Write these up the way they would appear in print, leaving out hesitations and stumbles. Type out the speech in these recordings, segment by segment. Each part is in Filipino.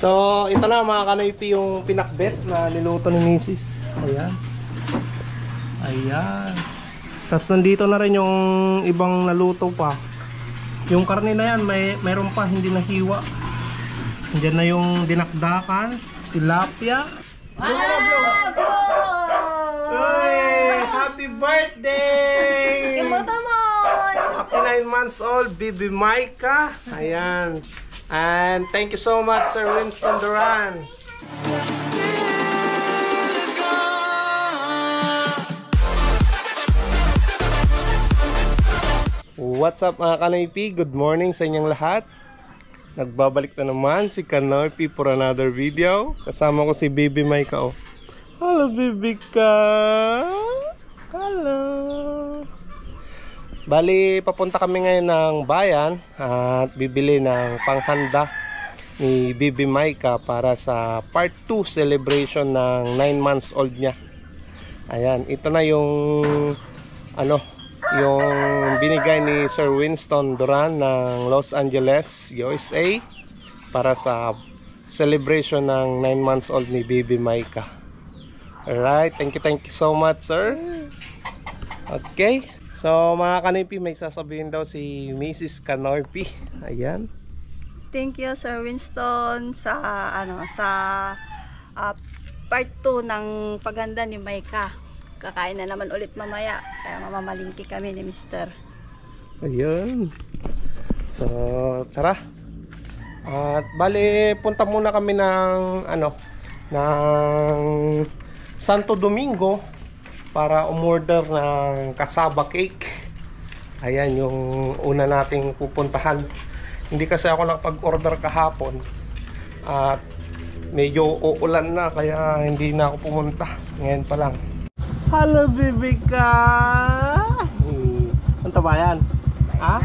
So, ito na mga kanoypi yung pinakbet na niluto ni Mrs. Ayan. Ayan. Tapos nandito na rin yung ibang naluto pa. Yung karne na yan, mayroon pa hindi nahiwa. Diyan na yung dinakdakan, tilapia. Hey, happy birthday! Happy 9 months old, Bibi Maika. Ayan. And thank you so much, Sir Winston Duran. What's up mga Kanoypi? Good morning sa inyong lahat. Nagbabalik na naman si Kanoypi for another video. Kasama ko si Bibi Maika. Hello Bibi ka. Hello. Bali, papunta kami ngayon ng bayan at bibili ng panghanda ni Bibi Maika para sa part 2 celebration ng 9 months old niya. Ayan, ito na yung yung binigay ni Sir Winston Duran ng Los Angeles, USA para sa celebration ng 9 months old ni Bibi Maika. Alright, thank you so much, sir. Okay. So mga Kanoypi, may sasabihin daw si Mrs. Kanoypi. Ayan. Thank you Sir Winston sa part 2 ng paghanda ni Maika. Kakain na naman ulit mamaya. Kaya mamamalingki kami ni Mr. Ayun. So tara. At bali punta muna kami ng Santo Domingo para umorder ng cassava cake. Ayan yung una nating pupuntahan. Hindi kasi ako nakapag-order kahapon at medyo uulan na kaya hindi na ako pumunta. Ngayon pa lang. Hello Bibi ka. Punta bayan? Ha?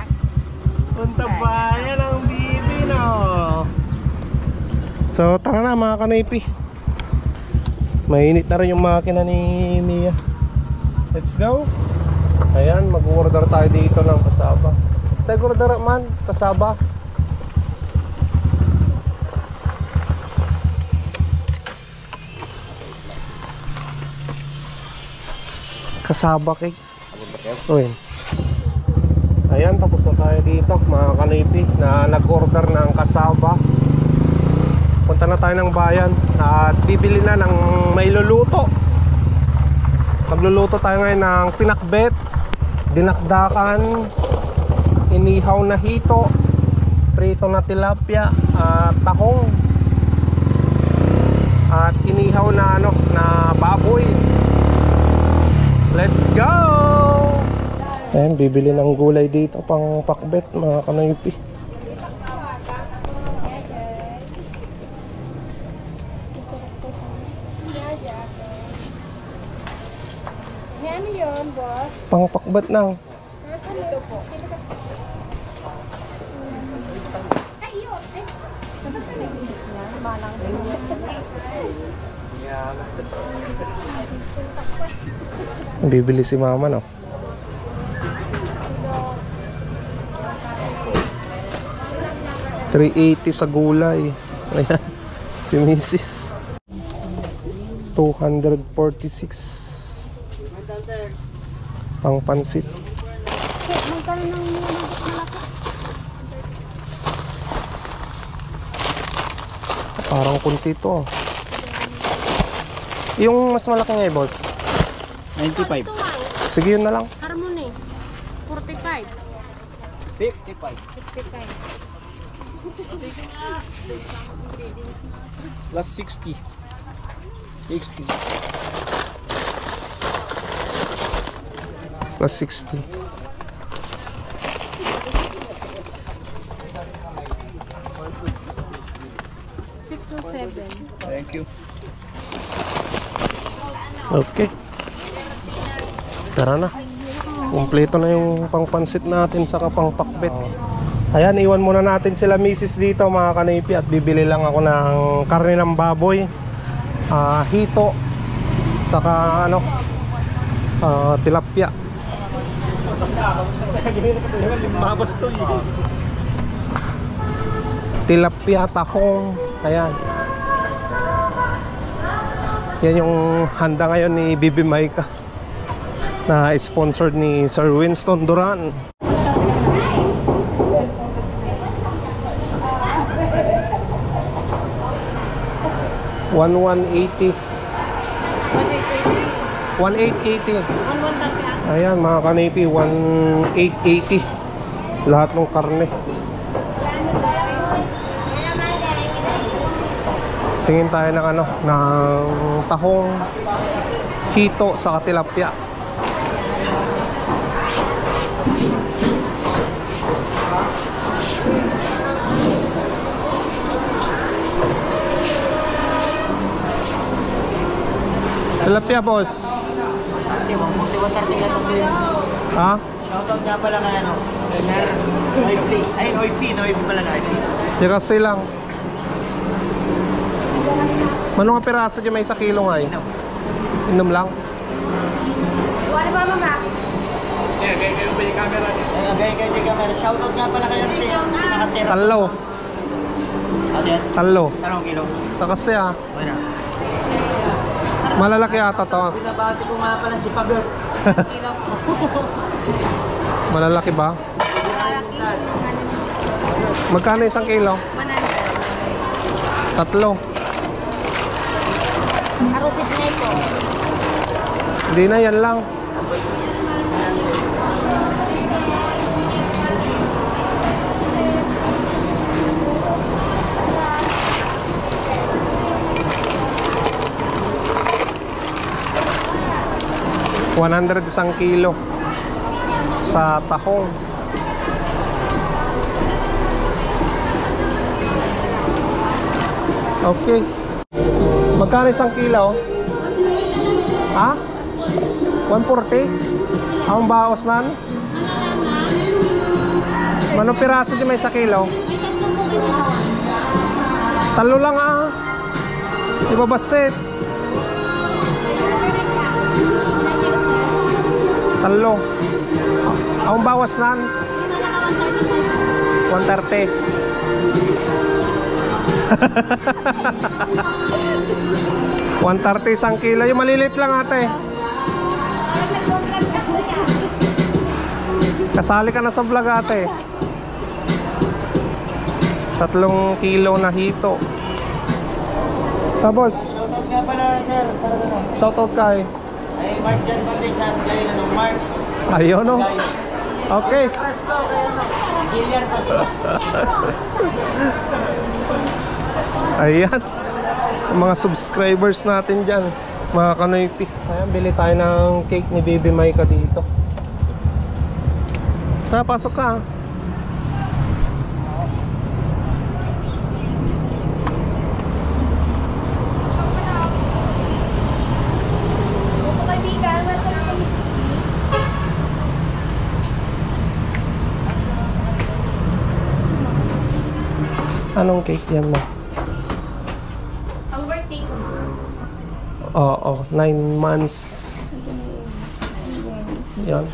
Punta bayan ang Bibi, no? So tara na mga Kanoypi. Mainit na rin yung makina ni Mia. Let's go. Ayan, mag-order tayo dito ng kasaba. Order man, kasaba. Kasaba cake. Uy. Ayan, tapos na tayo dito mga Kanoypi na nag-order ng kasaba. Punta na tayo ng bayan at bibili na ng mailuluto. Magluluto tayo ngayon ng pinakbet, dinakdakan, inihaw na hito, prito na tilapia, tahong, at inihaw na na baboy. Let's go! Ayan, bibili ng gulay dito pang pakbet mga Kanoypi. Ano yun, boss? Pangpakbat na. Nasa dito po. Ay, yun. Ay, sabat ka na. Yan, malang. Bibili si mama, no? $380 sa gulay. Ayan, si Mrs. 246 pang pansit. Parang kunti to. Yung mas malaki nga boss 95. Sige yun na lang. Harmony. 45. 55. Plus 60. 60. Plus 60. Thank you. Okay. Tara na. Kumpleto na yung pangpansit natin sa pangpakbet. Ayan, iwan muna natin sila Mrs. dito mga Kanoypi at bibili lang ako ng karne ng baboy, hito, saka tilapia. Tilapia, tahong, Ayan. Yan yung handa ngayon ni Bibi Maika na sponsored ni Sir Winston Duran. $1,180. 1,880. Ayan mga kanipi, 1,880 lahat ng karne. Tingin tayo ng ano, ng tahong, hito sa tilapia. Tilapia, boss. Ha? Shoutout nga pala kay ano, Noipli. Ay, Noipli pala nga. Di kasi lang. Manong nga piraso dyan may 1 kilo nga eh. Inom lang. Wala ba, mama? Kay camera. Shoutout nga pala kay Ate. Nakatira. Talo. Ate, Talo. tanong kilo. Takasi ah. Wala. Malalaki ata to. Binabati ko nga pala si Pagod. Malalaki ba? Magkano 1 kilo? 100. 3. Arosit na ito. Hindi na, yan lang. $100 isang kilo sa tahong. Okay. Magkano 1 kilo? Ha? 140? Ang baos nan? Manong piraso di may 1 kilo? Talo lang ah. Di ba basit? Talo. Ang bawas nan? 130. 130 isang kilo. Yung malilit lang ate. Kasali ka na sa vlog ate. 3 kilo na hito. Tapos Shoutout nga pala, sir. Para ano? shoutout kay Ay, Mark Jan Valdezan. Kay ano, Mark. ayun no. Okay. Crush ko kay ano, Gillian Pasco. Ayan. Ang mga subscribers natin dyan, mga kanoypi. Ayan, bili tayo ng cake ni Bibi Maika dito. Tara, pasok ka. Opo, kaibigan. Welcome sa Mrs. P. Anong cake yan mo? Ang birthday ko. Oo, 9 months. Yan.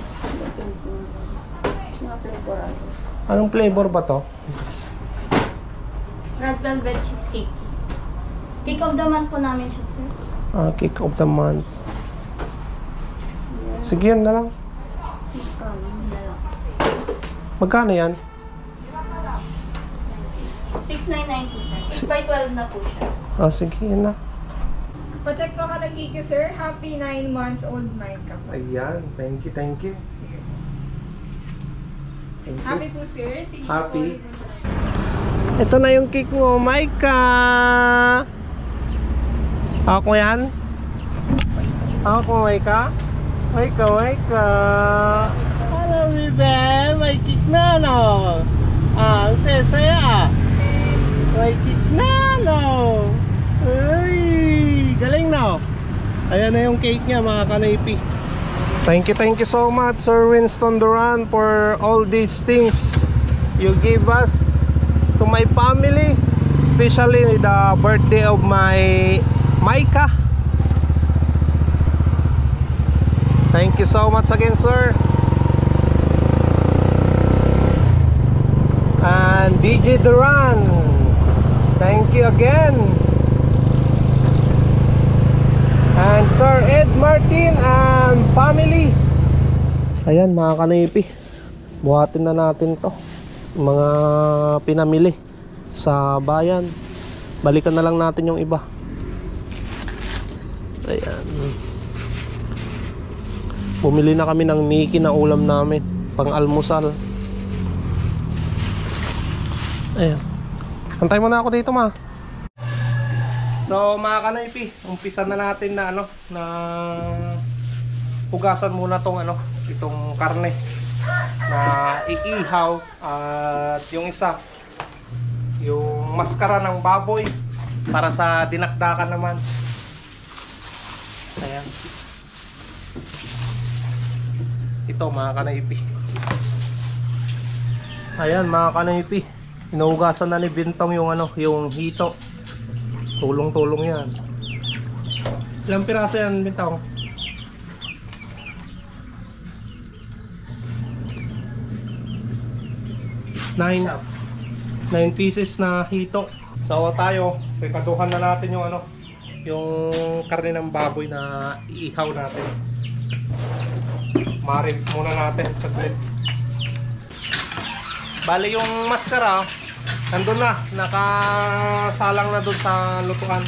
Anong flavor ba to? Red velvet cheesecake. Cake of the month po namin siya, sir. Cake of the month. Sige, yan na lang. Magkano yan? 699 po, sir. By 12 na po siya. Sige, yan na. Pa-check po ka ng Kiki, sir. Happy 9 months old Maika po. Ayan, thank you, thank you. Thank you. Happy po, sir. Thank you Happy. po. Ito na yung cake mo, Maika. Ako yan? Ako, Maika? Maika, Maika. Ano, bibe? May cake na, no? Ang saya-saya. May cake na, no? Ay, galing na. Ayan na yung cake niya, mga kanipi. Thank you so much, Sir Winston Duran, for all these things you give us to my family, especially the birthday of my Maika. Thank you so much again, sir. And DJ Duran, Thank you again. And Sir Ed Martin and family. Ayan mga kanipi, buhatin na natin to, mga pinamili sa bayan. Balikan na lang natin yung iba. Ayan, bumili na kami ng Mickey na ulam namin pang almusal. Ayan, antay mo na ako dito ma. So mga kanipi, umpisa na natin na na hugasan muna tong itong karne na iihaw, at yung isa yung maskara ng baboy para sa dinakdakan naman. Ayan, ito mga kanaypi. Ayan mga kanaypi, inuhugasan na ni Bintong yung yung hito. Tulong-tulong yan. Ilang piraso yan Bintong? 9 pieces na hito. So tayo, pekaduhan na natin yung yung karne ng baboy na iihaw natin. Marin muna natin saglit. Bali yung maskara nandun na, nakasalang na dun sa lutuan.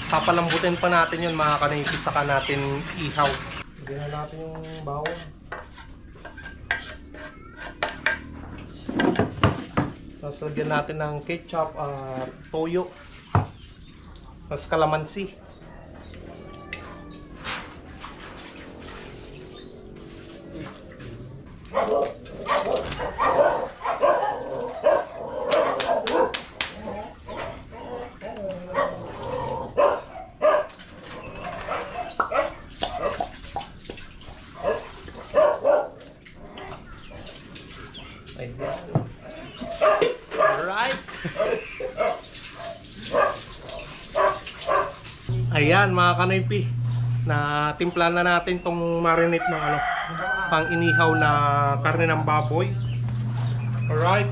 Papalambutin pa natin yun mga kanaypi, saka natin ihaw. Bigyan na natin yung bawang. Tapos lagyan natin ng ketchup at toyo. Tapos kalamansi. Ayan mga kanaypi, na timplan na natin tong marinate ng pang inihaw na karne ng baboy. Alright,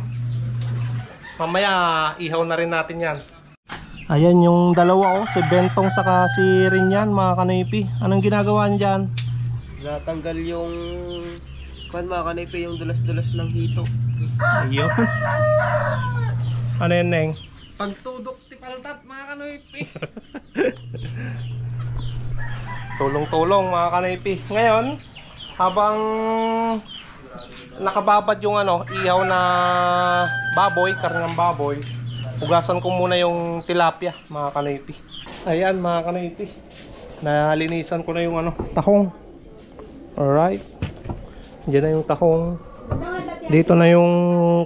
mamaya ihaw na rin natin yan. Ayan yung dalawa si Bentong saka si Rinyan mga kanaypi. Anong ginagawa niyan dyan? Natanggal yung mga kanaypi, yung dulas-dulas ng hito. Ayun. Ano yan Neng? Pagtudok ti paltat mga kanaypi. Tulong-tulong mga kanaypi. Ngayon, habang nakababad yung ihaw na baboy, karne ng baboy, hugasan ko muna yung tilapia mga kanaypi. Ayan mga kanaypi, nalinisan ko na yung tahong. Alright, diyan na yung tahong. Dito na yung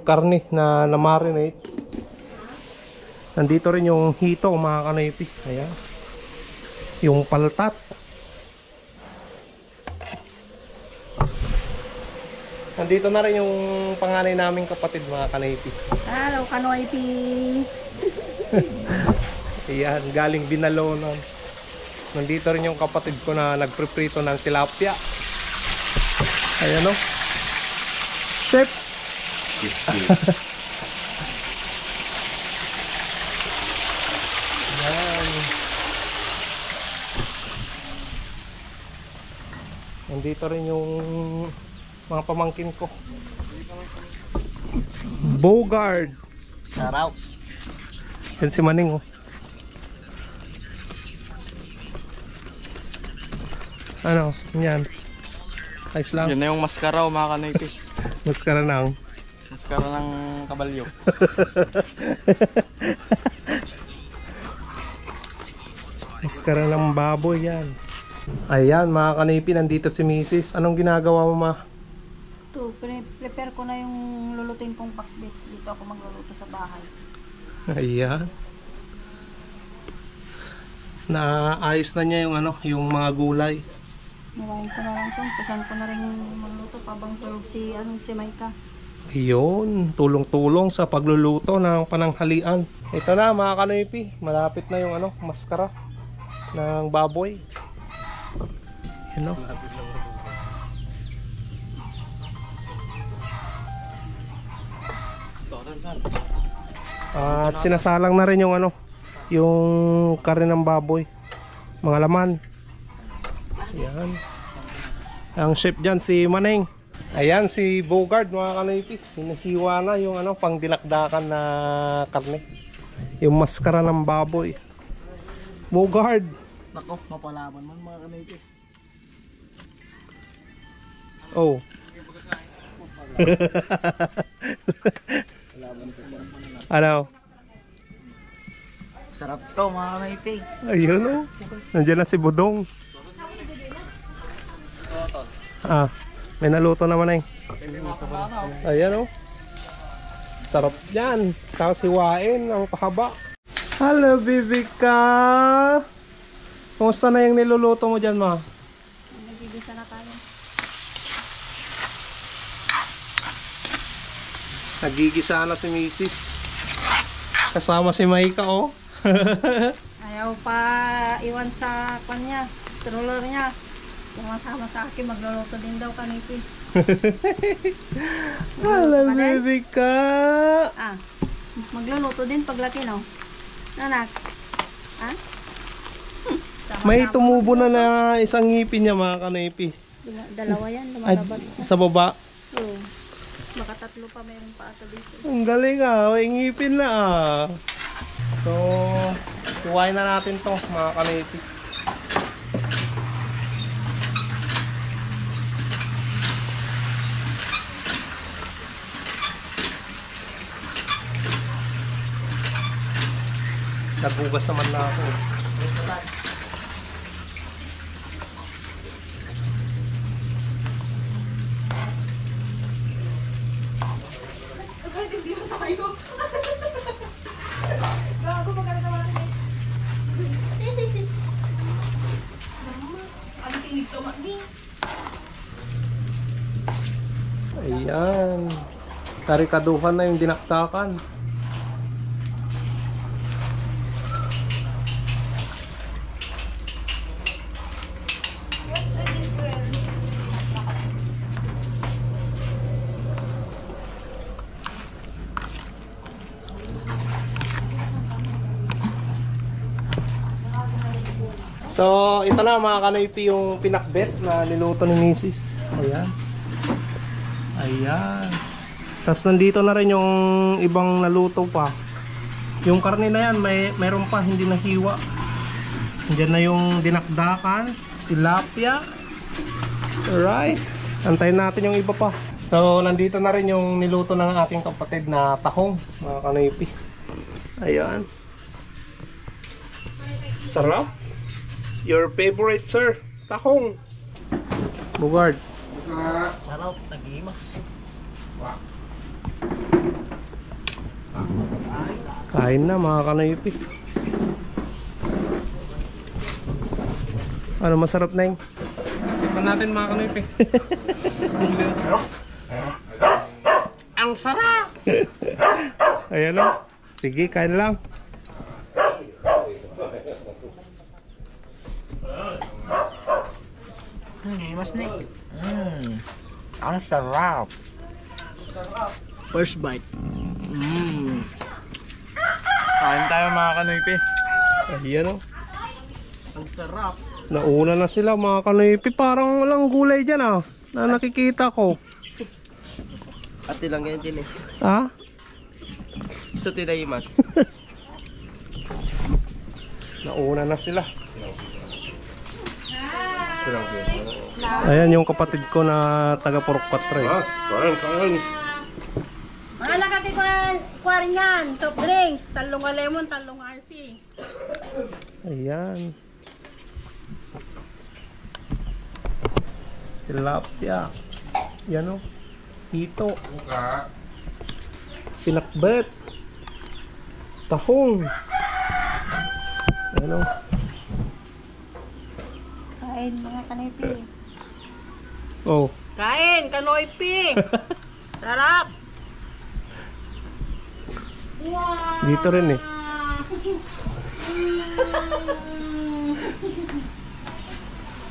karne na marinate. Nandito rin yung hito mga kanaypi. Ayan, yung paltat. Nandito na rin yung panganay naming kapatid mga kanaypi. Hello, Kanoypi. Ayan, galing Binalonan. Nandito rin yung kapatid ko na nagpriprito ng tilapia. Ayan o, chef. Ayan. Nandito rin yung mga pamangkin ko. Bogard. Saraw. Yan si Maning oh. Ano? Yan. Ayos lang. Yan na yung maskara mga kanaypi. Maskara na. Maskara ng kabalyo. Maskara ng baboy yan. Ayan mga kanaypi, nandito si Mrs. Anong ginagawa mo ma? Ito, prepare ko na yung lulutuin kong pakbit. Dito ako magluluto sa bahay. Ayan. Naayos na niya yung yung mga gulay. Niwain ko na lang ito. Pasan ko na rin magluto pabang tulog si Maika. Ayun, tulong-tulong sa pagluluto ng pananghalian. Ito na mga kanaypi, malapit na yung maskara ng baboy. Yan o. At sinasalang na rin yung ano, yung karne ng baboy, mga laman. Ayan. Ang chef dyan si Maneng. Ayan si Bogard mga kanoypi. Hinihiwa na yung ano, pang dinakdakan na karne. Yung maskara ng baboy. Bogard. Nako, mapalaban man mga kanaypi. Oh. Ano? Sarap to mga kanaypi. Ayun oh. Nandiyan na si Budong. Ah, may naluto naman eh. Ayan oh. Sarap yan. Tapos hiwain ang pahaba. Hello, Bibika. Kumusta na yung niluluto mo dyan, ma? Nagigisa na tayo. Nagigisa na si Mrs. Kasama si Maika oh. Ayaw pa iwan sa kanya, stroller niya. Sumasama sa akin, magluluto din daw kanipi. Hello, Bibika. Ah, magluluto din paglaki, no? Nanak? Ha? May tumubo na na isang ngipin niya mga kanipi. Dalawa yan, Ay, lumalabat na. sa baba. Oo. Baka tatlo pa mayroon pa ata dito. Ang galing ah, may ngipin na ah. So, kuhain na natin to mga kanipi. Nagugas naman na ako. Ayan. Karikaduhan na yung dinaktakan. So, ito na mga kanoypi yung pinakbet na niluto ni Mrs. Ayan. Ayan. Tapos nandito na rin yung ibang naluto pa. Yung karne na yan, mayroon pa hindi nahiwa. Diyan na yung dinakdakan, tilapia. Alright. Antayin natin yung iba pa. So, nandito na rin yung niluto ng aking kapatid na tahong, mga kanoypi. Ayan. Sarap. Your favorite, sir? Tahong. Bugard. Sarap, nagimas. Kain na mga kanaypi. Ano masarap na yun? Tikman natin mga kanaypi. Ang sarap! Ayan o. Sige, kain lang. Nagimas na ang sarap. First bite. Kain tayo mga kanoypi. Ayan o. Ang sarap. Nauna na sila mga kanaypi. Parang walang gulay dyan ah. Na nakikita ko. Ate lang yan din eh. Ha? So tinayimas. Nauna na sila. Ayan yung kapatid ko na taga Purok 4. Mga nakati ko rin yan. Soft drinks. Talong lemon, talong RC. Ayan. Tilapia. Yan o. Hito. Pinakbet. Tahong. Ayan o. Kain mga kanipi. Oh. Kain, kanoypi. Sarap. Dito rin eh.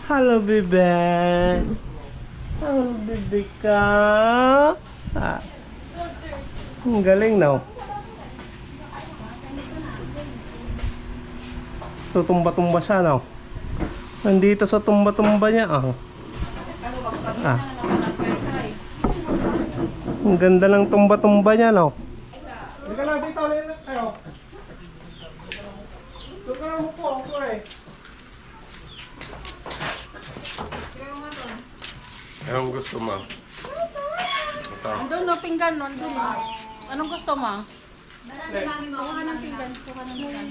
Hello, bebe. Hello, bebe ka. Ah. Ang galing, no? Tutumba-tumba siya, no? Nandito sa tumba-tumba niya, ah. Ah. Ang ganda ng tumba-tumba niya, no? Hindi ka lang dito, ulit kayo. Doon ka lang upo, upo eh. Anong gusto mo? Ito. Andun no, pinggan, no? Andun no. Anong gusto mo? Kuha ka ng pinggan. Kuha ng pinggan.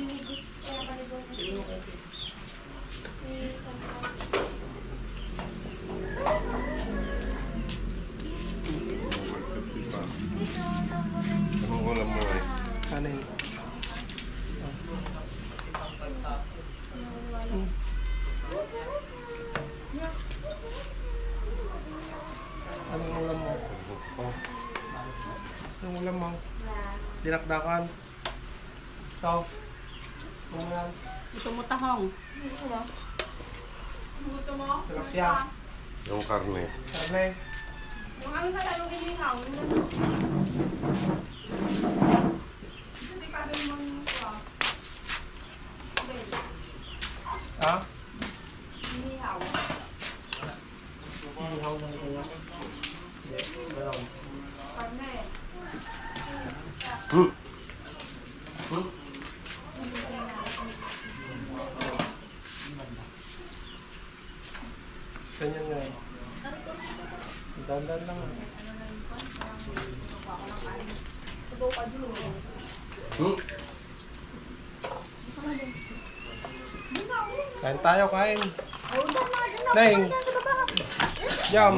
Anong ulam mo eh? Kanin. Anong ulam mo? Anong ulam mo? Dinakdakan. Ikaw? Anong ulam? Gusto mo tahong? Tilapia. Yung karne. Karne. Yung ano na lang yung inihaw. Hindi ka doon mong Ha? inihaw. Inihaw lang kaya. Meron. Karne. Ganyan nga eh. Dandan lang ah. Kain tayo, kain. Neng. Jam.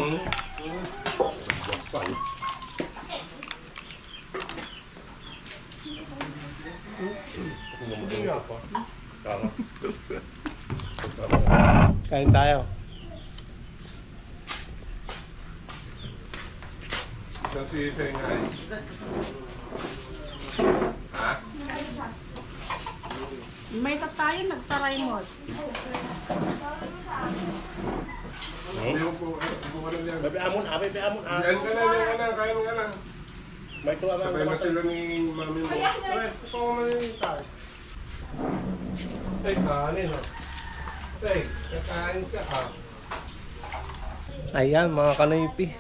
Kain tayo. Kasi Shanghai. Ha? May tayo, nagtaray mo. Bebe amon, bebe amon. Yan ka na, yan ka na, kaya mo ka na. May tuwa Sabay na sila ni mami mo. Gusto ko manilitay. Tay, kanin ha. Tay, kakain siya ha. Ayan mga kanoypi.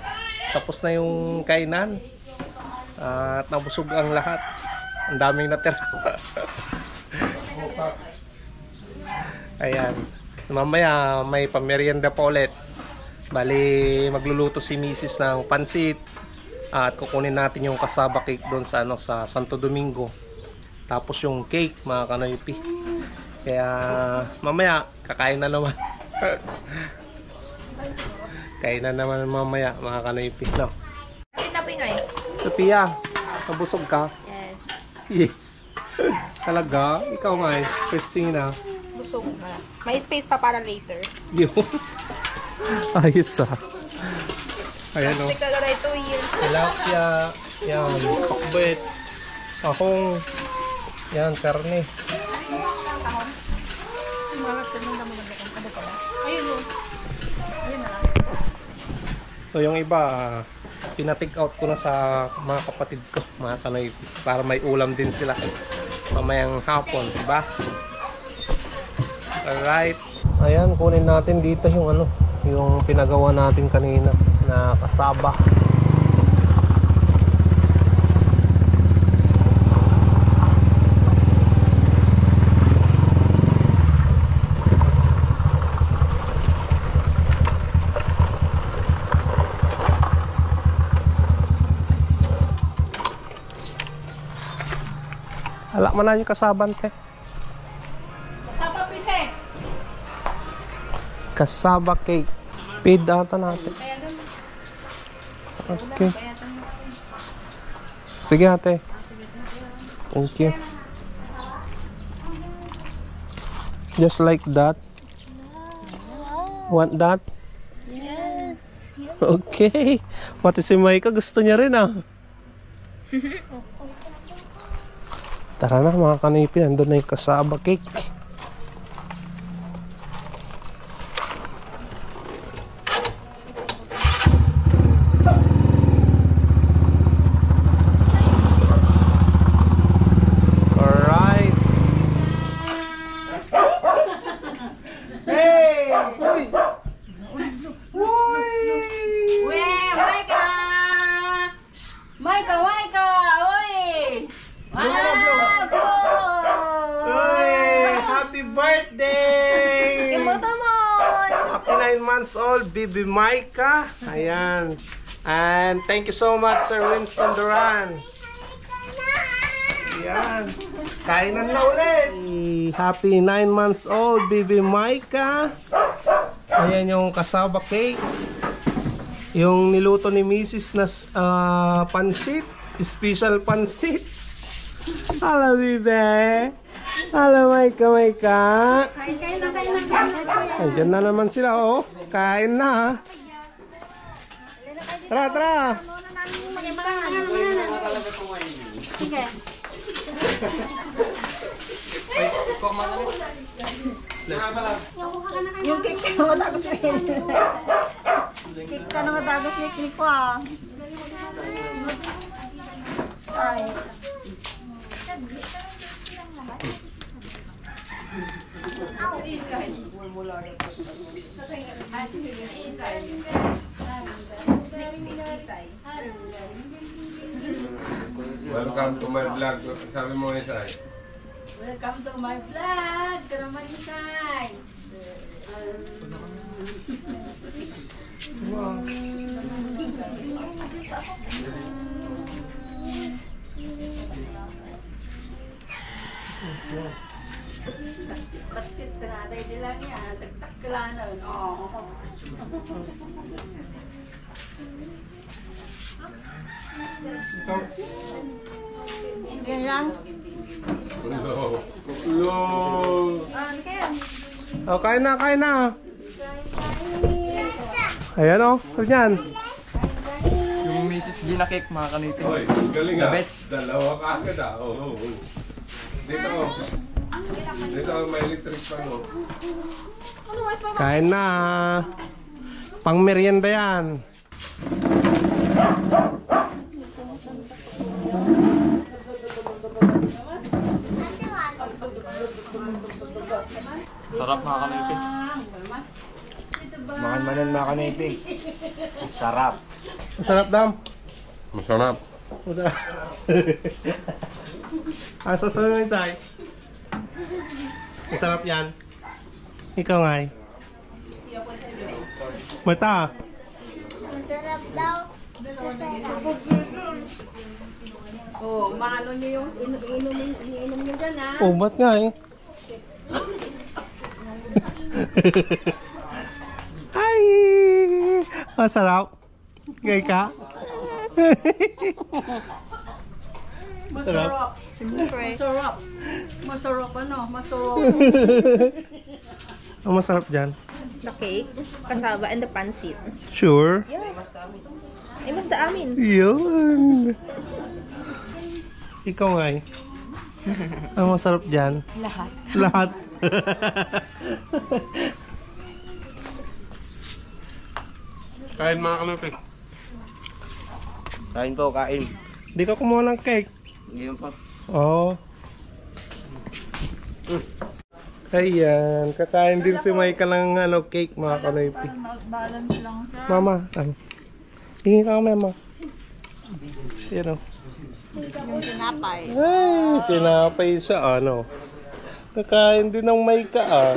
Tapos na yung kainan. At nabusog ang lahat. Ang daming natira. Ayan. Mamaya may pamerienda pa ulit. Bali magluluto si Mrs. ng pansit. At kukunin natin yung kasaba cake doon sa sa Santo Domingo. Tapos yung cake mga kanoypi. Kaya mamaya kakain na naman. Kain na naman mamaya mga kanoypi, no? Kita Pinoy. Sophia, nabusog ka? Yes. Yes. Talaga? Ikaw nga eh. Christina. Busog na. May space pa para later. Yun. Ayos ah. Ayan o. Stick ka na ito years. Tilapia. Yan. Pakbet. Ahong. Yan. Karne. Ayun yun. So yung iba, pina-take out ko na sa mga kapatid ko, mga kanoy, para may ulam din sila mamayang hapon, diba? Alright. Ayan, kunin natin dito yung yung pinagawa natin kanina na kasaba. Hala man na yung kasaban, te. Kasama, pise. Kasaba cake. Paid ata natin. Okay. Sige ate. Thank you. Just like that. Want that? Yes. Okay. Pati si Maika gusto niya rin ah. Tara na mga kanipi. Andun na yung kasaba cake. birthday! Imutamon! Happy 9 months old, Bibi Maika. Ayan. And thank you so much, Sir Winston Duran. Ayan. Kainan na ulit. Happy 9 months old, Bibi Maika. Ayan yung kasaba cake. Yung niluto ni Mrs. na pansit. Special pansit. Hello, Bibi. Hello, Maika, Maika. Kain na. Ayan na naman sila, oh. Kain na. Tara, tara. Sige. Yung cake ka nung matagos na yun. Cake ka nung matagos na yun ko ah. Ay. Welcome to my vlog. Sabi mo Isay. Welcome to my vlog. Karaman Isay. Bakit tinaday nila niya? Tagtakalanan. Oo. Yan lang. Hello. Hello. Ano kaya? Oh, kain na, kain na. Ayan, oh. Ayan. Yung Mrs. Gina cake, mga kanipi. Hoy, galing The ah. best. Dalawa ka agad ah. Oo. Dito oh. Dito may electric fan oh. Kain na. Pang merienda yan. Sarap, mga kanipi. Makan manan mga kanipi. Sarap. Masarap, Dam. Masarap. Masarap. Ang sasabi mo, Isay. Masarap yan. Ikaw nga eh. Mata. Masarap daw. Oh, maano niyo yung iniinom niyo dyan ha? Oh, ba't nga eh? Ay! Masarap. Gay ka? Masarap. Siyempre. Masarap. Masarap ano? Masarap. Ang masarap dyan. The cake, kasaba, and the pancit. Sure. Ay, mas da amin. Yun. Ikaw nga eh. Ang masarap dyan. Lahat. Lahat. Kain mga kanipi. Kain po, kain. Di ka kumuha ng cake. Hindi po. Oo. Ayan. Kakain din si Maika ng cake mga kanoypi. Balance lang siya. Mama. Tingin ka kami, Mama. Yan o. Yung tinapay. Ay, tinapay siya, ano. Kakain din ng Maika, ah.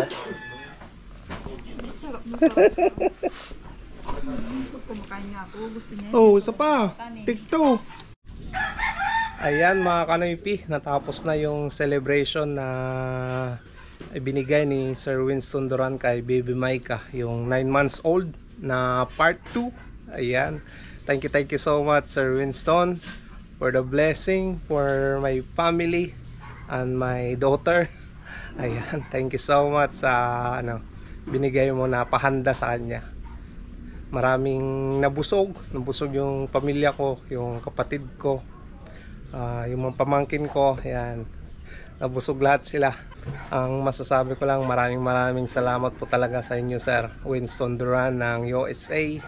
Kumakain niya ako. Gusto niya. Oh, isa pa. Tikto. Ayan mga kanoypi, natapos na yung celebration na ibinigay ni Sir Winston Duran kay Baby Maika, yung 9 months old na part 2. Ayan. Thank you so much Sir Winston for the blessing for my family and my daughter. Ayan, thank you so much sa binigay mo na pahanda sa kanya. Maraming nabusog yung pamilya ko, yung kapatid ko, yung mga pamangkin ko. Ayan, nabusog lahat sila. Ang masasabi ko lang, maraming salamat po talaga sa inyo Sir Winston Duran ng USA